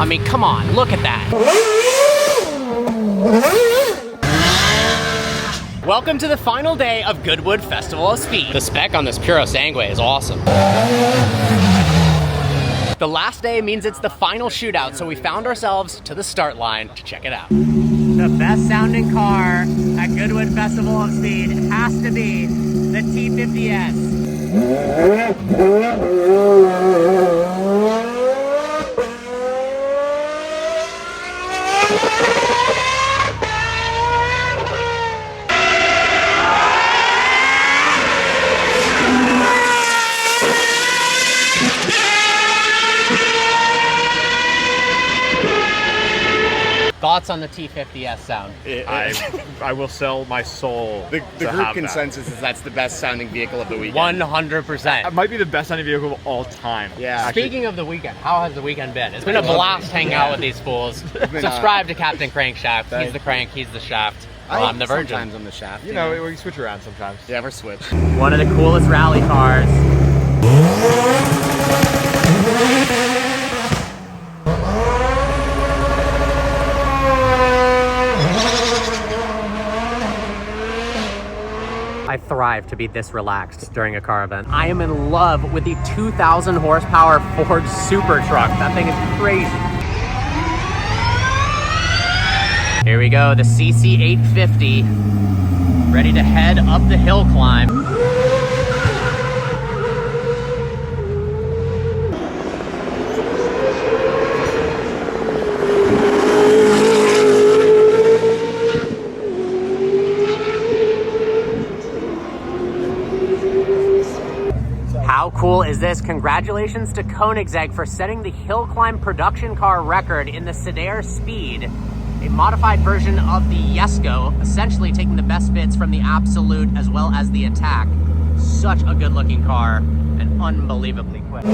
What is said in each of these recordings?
I mean, come on, look at that. Welcome to the final day of Goodwood Festival of Speed. The spec on this Puro Sangue is awesome. The last day means it's the final shootout, so we found ourselves to the start line to check it out. The best sounding car at Goodwood Festival of Speed has to be the T50S. Thoughts on the T50S sound? I will sell my soul. The group consensus is that's the best sounding vehicle of the weekend. 100%. It might be the best sounding vehicle of all time. Yeah. Speaking of the weekend, how has the weekend been? It's been a blast hanging out with these fools. Subscribe to Captain Crankshaft. He's the crank, he's the shaft. I'm the virgin. Sometimes I'm the shaft. You know, we switch around sometimes. Yeah, we're switched. One of the coolest rally cars. I thrive to be this relaxed during a car event. I am in love with the 2,000 horsepower Ford Super Truck. That thing is crazy. Here we go, the CC850, ready to head up the hill climb. How cool is this? Congratulations to Koenigsegg for setting the hill climb production car record in the Sedair Speed, a modified version of the Jesko, essentially taking the best bits from the Absolute as well as the Attack. Such a good looking car and unbelievably quick.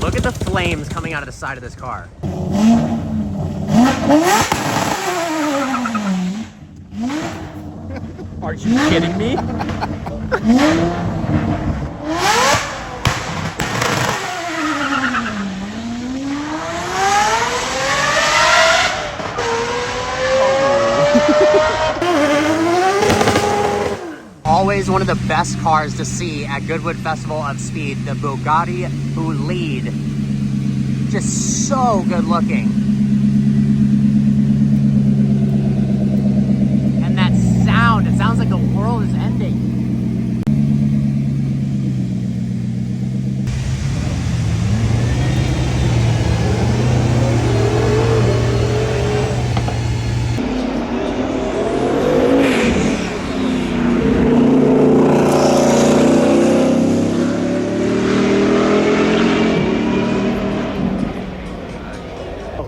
Look at the flames coming out of the side of this car. Are you kidding me? Always one of the best cars to see at Goodwood Festival of Speed, the Bugatti Lead. Just so good looking. And that sound, it sounds like the world is ending.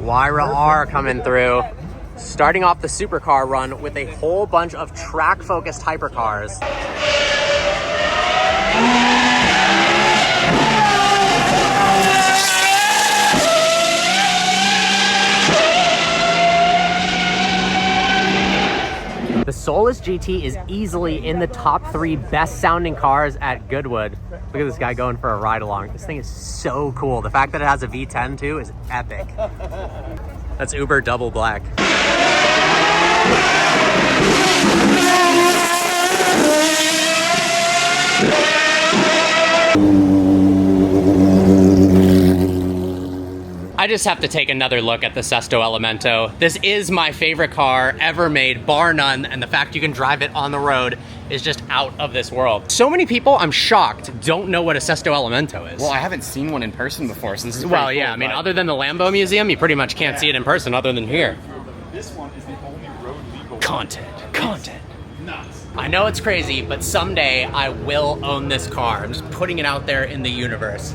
Lyra R coming through, starting off the supercar run with a whole bunch of track-focused hypercars. The Solus GT is easily in the top 3 best sounding cars at Goodwood. Look at this guy going for a ride along. This thing is so cool. The fact that it has a V10 too is epic. That's Uber double black. I just have to take another look at the Sesto Elemento. This is my favorite car ever made, bar none, and the fact you can drive it on the road is just out of this world. So many people, I'm shocked, don't know what a Sesto Elemento is. Well, I haven't seen one in person before, so this is well, pretty yeah, cool, I mean, but... other than the Lambo Museum, you pretty much can't see it in person other than here. This one is the only road legal Content. nuts. I know it's crazy, but someday I will own this car. I'm just putting it out there in the universe.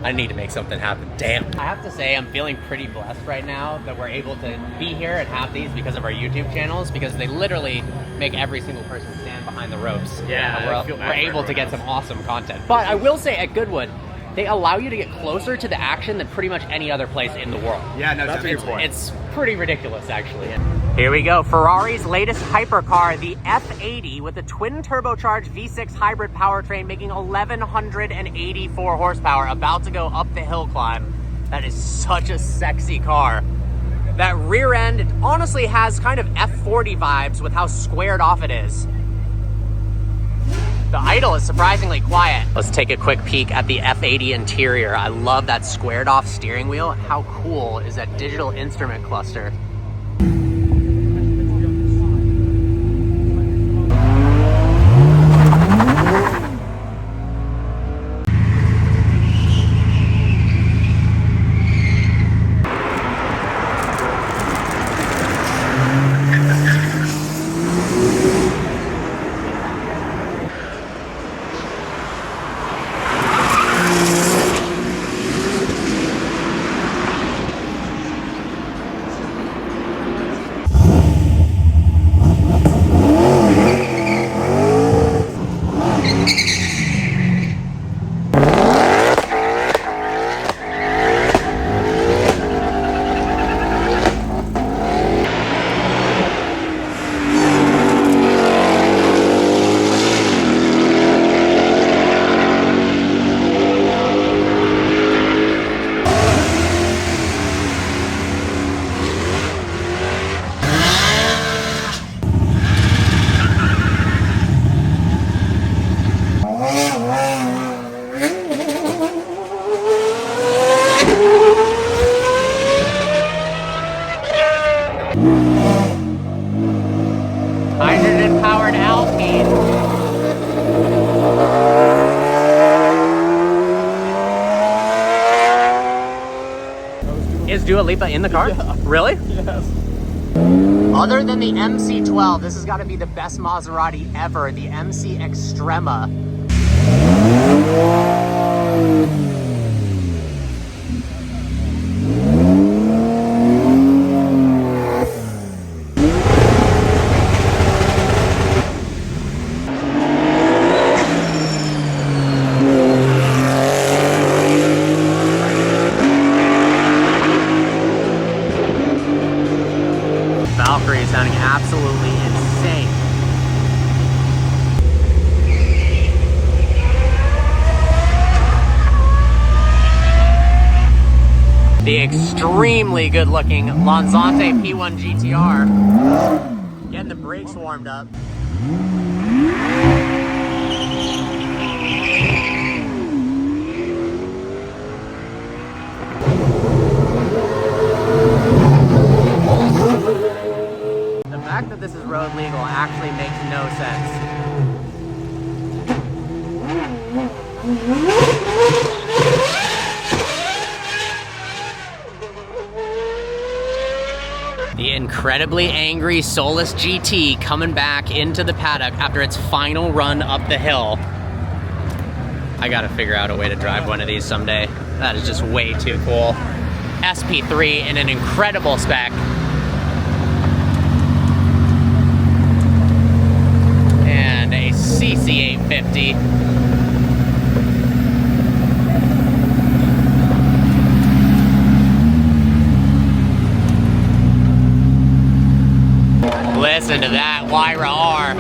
I need to make something happen. Damn. I have to say, I'm feeling pretty blessed right now that we're able to be here and have these because of our YouTube channels, because they literally make every single person stand behind the ropes. Yeah, We're able to get some awesome content. But I will say at Goodwood, they allow you to get closer to the action than pretty much any other place in the world. Yeah, no, that's a good point. It's pretty ridiculous, actually. Here we go. Ferrari's latest hypercar, the F80, with a twin turbocharged V6 hybrid powertrain making 1,184 horsepower, about to go up the hill climb. That is such a sexy car. That rear end, it honestly has kind of F40 vibes with how squared off it is. The idle is surprisingly quiet. Let's take a quick peek at the F80 interior. I love that squared off steering wheel. How cool is that digital instrument cluster? Hydrogen-powered Alpine. Is Dua Lipa in the car? Yeah. Really? Yes. Other than the MC12, this has got to be the best Maserati ever, the MC Extrema. Valkyrie is sounding absolutely insane. The extremely good-looking Lanzante P1 GTR. Getting the brakes warmed up. The fact that this is road legal actually makes no sense. The incredibly angry Solus GT coming back into the paddock after its final run up the hill. I gotta figure out a way to drive one of these someday. That is just way too cool. SP3 in an incredible spec. And a CC850. Listen to that Wyra R.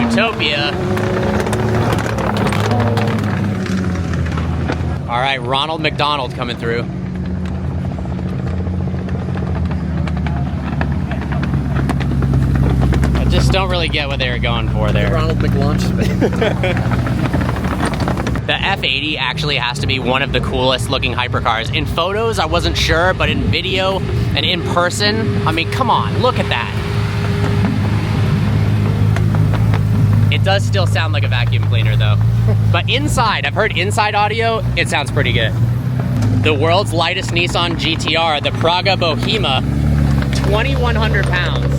Utopia. All right, Ronald McDonald coming through. I just don't really get what they were going for there. Ronald McLaunch. The F80 actually has to be one of the coolest looking hypercars. In photos, I wasn't sure, but in video and in person, I mean, come on, look at that. It does still sound like a vacuum cleaner though. But inside, I've heard inside audio, it sounds pretty good. The world's lightest Nissan GTR, the Praga Bohema, 2,100 pounds.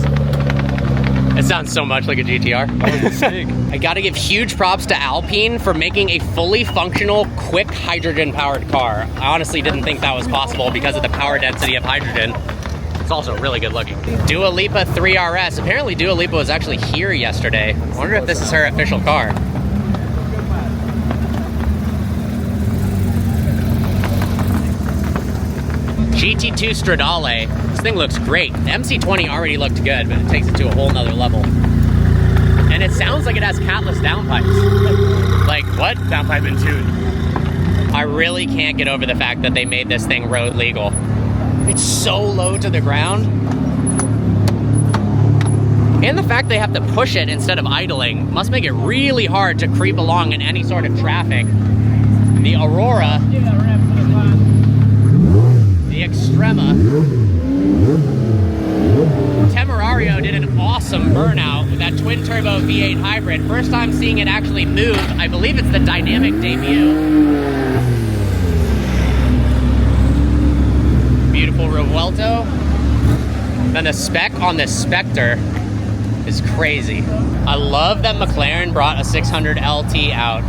sounds so much like a GTR. I gotta give huge props to Alpine for making a fully functional, quick hydrogen-powered car. I honestly didn't think that was possible because of the power density of hydrogen. It's also really good looking. Dua Lipa 3RS. Apparently Dua Lipa was actually here yesterday. I wonder if this is her official car. GT2 Stradale. This thing looks great. The MC20 already looked good, but it takes it to a whole nother level. And it sounds like it has catless downpipes. Like, what? Downpipe and tune. I really can't get over the fact that they made this thing road legal. It's so low to the ground. And the fact they have to push it instead of idling must make it really hard to creep along in any sort of traffic. The Aurora, the Extrema, Temerario did an awesome burnout with that twin-turbo V8 hybrid. First time seeing it actually move. I believe it's the dynamic debut. Beautiful Revuelto. Then the spec on this Spectre is crazy. I love that McLaren brought a 600 LT out.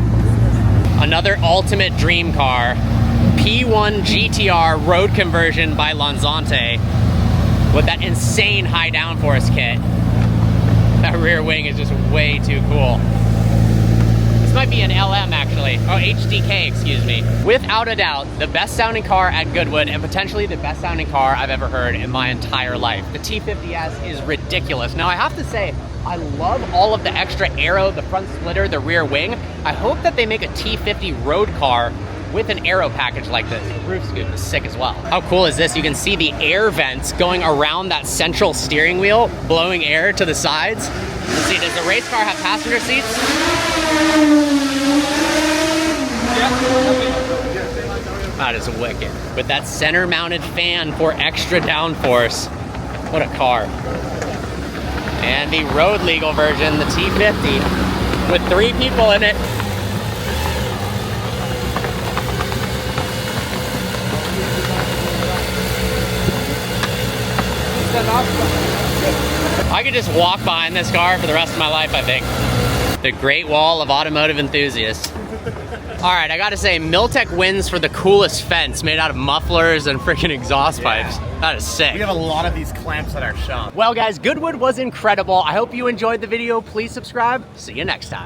Another ultimate dream car. P1 GTR road conversion by Lanzante with that insane high downforce kit. That rear wing is just way too cool. This might be an LM actually. Oh, HDK, excuse me. Without a doubt, the best sounding car at Goodwood and potentially the best sounding car I've ever heard in my entire life. The T50S is ridiculous. Now I have to say, I love all of the extra aero, the front splitter, the rear wing. I hope that they make a T50 road car with an aero package like this. The roof scoop is sick as well. How cool is this? You can see the air vents going around that central steering wheel, blowing air to the sides. Let's see, does the race car have passenger seats? That is wicked. With that center mounted fan for extra downforce. What a car. And the road legal version, the T50, with 3 people in it. I could just walk behind this car for the rest of my life, I think. The Great Wall of automotive enthusiasts. All right, I gotta say, Miltech wins for the coolest fence made out of mufflers and freaking exhaust pipes. That is sick. We have a lot of these clamps at our shop. Well guys, Goodwood was incredible. I hope you enjoyed the video. Please subscribe. See you next time.